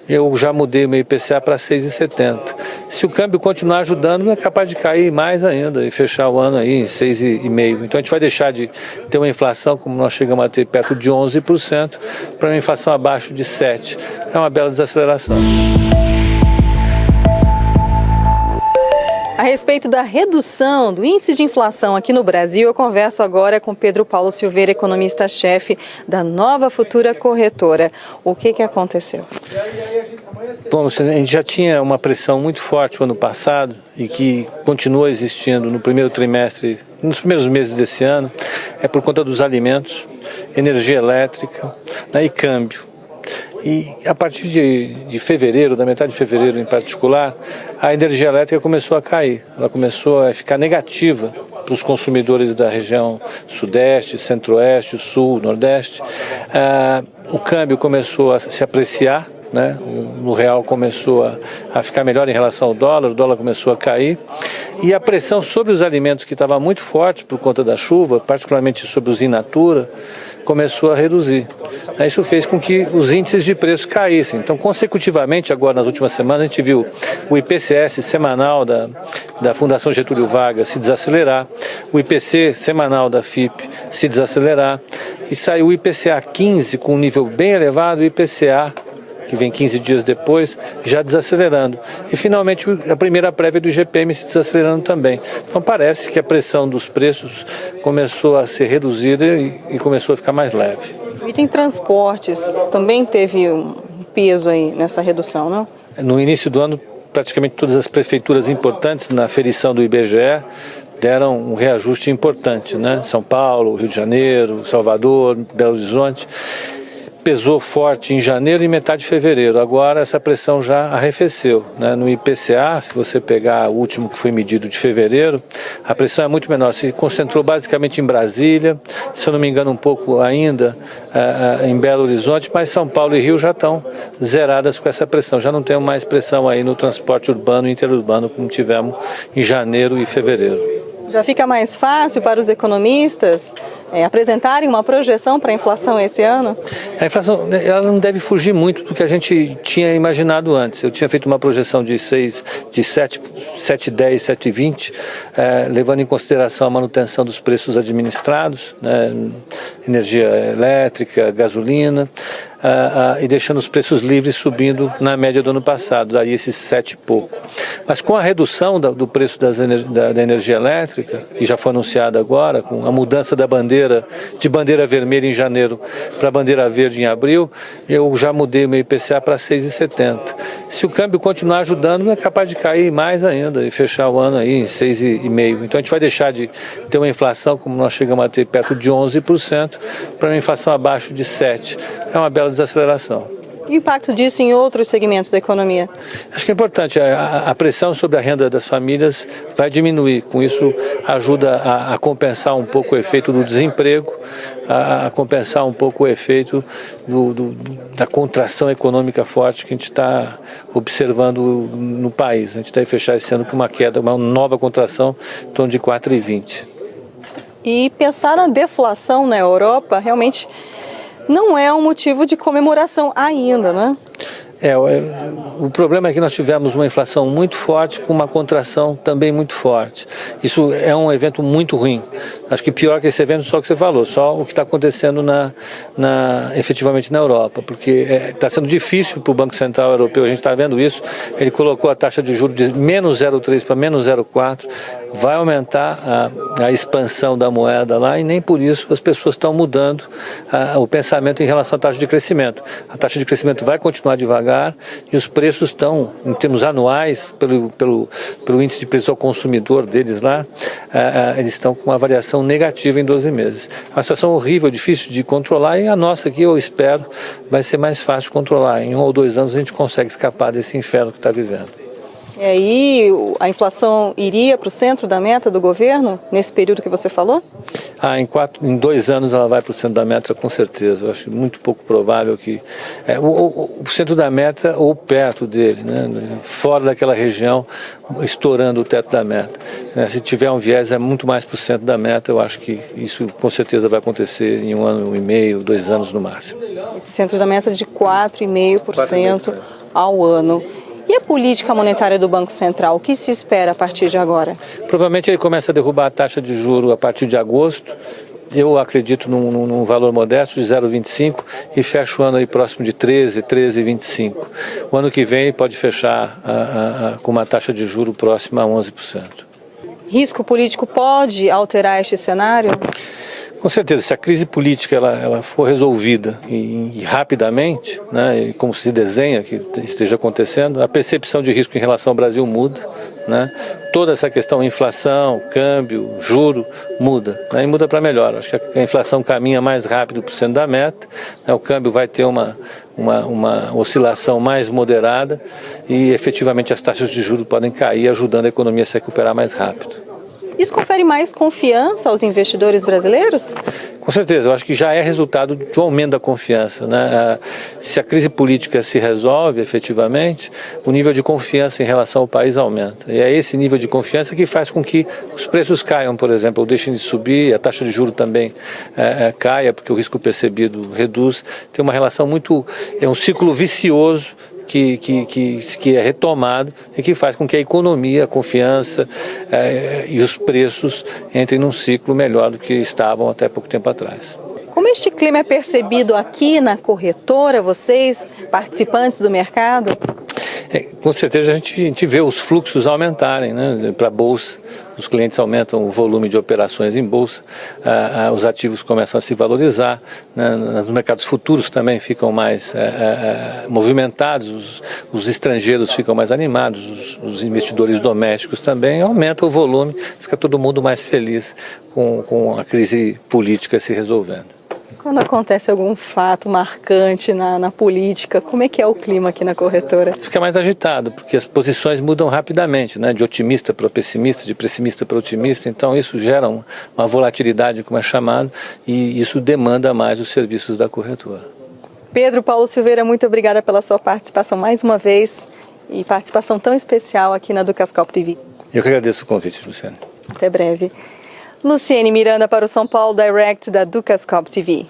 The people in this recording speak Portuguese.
eu já mudei o meu IPCA para 6,70. Se o câmbio continuar ajudando, é capaz de cair mais ainda e fechar o ano aí em 6,5. Então a gente vai deixar de ter uma inflação, como nós chegamos a ter, perto de 11%, para uma inflação abaixo de 7%. É uma bela desaceleração. A respeito da redução do índice de inflação aqui no Brasil, eu converso agora com Pedro Paulo Silveira, economista-chefe da Nova Futura Corretora. O que aconteceu? Bom, a gente já tinha uma pressão muito forte no ano passado e que continua existindo no primeiro trimestre, nos primeiros meses desse ano, é por conta dos alimentos, energia elétrica, né, e câmbio. E a partir de fevereiro, da metade de fevereiro em particular, a energia elétrica começou a cair, ela começou a ficar negativa para os consumidores da região sudeste, centro-oeste, sul, nordeste. O câmbio começou a se apreciar, né? O real começou a ficar melhor em relação ao dólar, o dólar começou a cair, e a pressão sobre os alimentos, que estava muito forte por conta da chuva, particularmente sobre os in natura, começou a reduzir. Isso fez com que os índices de preço caíssem. Então, consecutivamente, agora nas últimas semanas, a gente viu o IPCS semanal da Fundação Getúlio Vargas se desacelerar, o IPC semanal da FIPE se desacelerar, e saiu o IPCA 15 com um nível bem elevado, o IPCA, que vem 15 dias depois, já desacelerando. E, finalmente, a primeira prévia do IGPM se desacelerando também. Então, parece que a pressão dos preços começou a ser reduzida e começou a ficar mais leve. O item transportes também teve um peso aí nessa redução, não? No início do ano, praticamente todas as prefeituras importantes na aferição do IBGE deram um reajuste importante, né? São Paulo, Rio de Janeiro, Salvador, Belo Horizonte. Pesou forte em janeiro e metade de fevereiro. Agora essa pressão já arrefeceu, né? No IPCA, se você pegar o último que foi medido de fevereiro, a pressão é muito menor. Se concentrou basicamente em Brasília, se eu não me engano um pouco ainda em Belo Horizonte, mas São Paulo e Rio já estão zeradas com essa pressão. Já não tem mais pressão aí no transporte urbano e interurbano como tivemos em janeiro e fevereiro. Já fica mais fácil para os economistas apresentarem uma projeção para a inflação esse ano? A inflação ela não deve fugir muito do que a gente tinha imaginado antes. Eu tinha feito uma projeção de 7,10, 7,20, levando em consideração a manutenção dos preços administrados, né, energia elétrica, gasolina, e deixando os preços livres subindo na média do ano passado, daí esses 7 e pouco. Mas com a redução do preço da energia elétrica, que já foi anunciada agora, com a mudança da bandeira, de bandeira vermelha em janeiro para bandeira verde em abril, eu já mudei o meu IPCA para 6,70. Se o câmbio continuar ajudando, é capaz de cair mais ainda e fechar o ano aí em 6,5. Então a gente vai deixar de ter uma inflação, como nós chegamos a ter, perto de 11%, para uma inflação abaixo de 7%. É uma bela desaceleração. E o impacto disso em outros segmentos da economia? Acho que é importante. A pressão sobre a renda das famílias vai diminuir. Com isso, ajuda a compensar um pouco o efeito do desemprego, a compensar um pouco o efeito da contração econômica forte que a gente está observando no país. A gente deve fechar esse ano com uma queda, uma nova contração em torno de 4,20. E pensar na deflação na Europa realmente não é um motivo de comemoração ainda, né? O problema é que nós tivemos uma inflação muito forte com uma contração também muito forte. Isso é um evento muito ruim. Acho que pior que esse evento só o que você falou, só o que está acontecendo efetivamente na Europa, porque está sendo difícil para o Banco Central Europeu, a gente está vendo isso, ele colocou a taxa de juros de menos 0,3 para menos 0,4, vai aumentar a expansão da moeda lá e nem por isso as pessoas estão mudando o pensamento em relação à taxa de crescimento. A taxa de crescimento vai continuar devagar e os preços estão, em termos anuais, pelo índice de preço ao consumidor deles lá, eles estão com uma variação negativa em 12 meses. É uma situação horrível, difícil de controlar e a nossa aqui, eu espero, vai ser mais fácil de controlar. Em 1 ou 2 anos a gente consegue escapar desse inferno que está vivendo. E aí a inflação iria para o centro da meta do governo, nesse período que você falou? Em 2 anos ela vai para o centro da meta, com certeza. Eu acho muito pouco provável que... o centro da meta ou perto dele, né, fora daquela região, estourando o teto da meta. Se tiver um viés, é muito mais para o centro da meta. Eu acho que isso com certeza vai acontecer em 1 ano e meio, 2 anos no máximo. Esse centro da meta de 4,5% ao ano. E a política monetária do Banco Central, o que se espera a partir de agora? Provavelmente ele começa a derrubar a taxa de juros a partir de agosto. Eu acredito num valor modesto de 0,25 e fecho o ano aí próximo de 13,25. O ano que vem pode fechar com uma taxa de juros próxima a 11%. Risco político pode alterar este cenário? Com certeza, se a crise política ela for resolvida e rapidamente, né, e como se desenha que esteja acontecendo, a percepção de risco em relação ao Brasil muda, né? Toda essa questão inflação, câmbio, juro, muda, né, e muda para melhor. Acho que a inflação caminha mais rápido para o centro da meta, né, o câmbio vai ter uma oscilação mais moderada e efetivamente as taxas de juros podem cair, ajudando a economia a se recuperar mais rápido. Isso confere mais confiança aos investidores brasileiros? Com certeza, eu acho que já é resultado de um aumento da confiança, né? Se a crise política se resolve efetivamente, o nível de confiança em relação ao país aumenta. E é esse nível de confiança que faz com que os preços caiam, por exemplo, ou deixem de subir, a taxa de juros também caia, porque o risco percebido reduz. Tem uma relação é um ciclo vicioso que é retomado e que faz com que a economia, a confiança e os preços entrem num ciclo melhor do que estavam até pouco tempo atrás. Como este clima é percebido aqui na corretora, vocês, participantes do mercado? Com certeza a gente vê os fluxos aumentarem, né, para a Bolsa. Os clientes aumentam o volume de operações em Bolsa, os ativos começam a se valorizar, né, nos mercados futuros também ficam mais movimentados, os estrangeiros ficam mais animados, os investidores domésticos também, aumenta o volume, fica todo mundo mais feliz com a crise política se resolvendo. Quando acontece algum fato marcante na política, como é que é o clima aqui na corretora? Fica mais agitado, porque as posições mudam rapidamente, né? De otimista para pessimista, de pessimista para otimista, então isso gera uma volatilidade, como é chamado, e isso demanda mais os serviços da corretora. Pedro Paulo Silveira, muito obrigada pela sua participação mais uma vez e participação tão especial aqui na Dukascop TV. Eu que agradeço o convite, Luciane. Até breve. Luciene Miranda para o São Paulo Direct da Dukascop TV.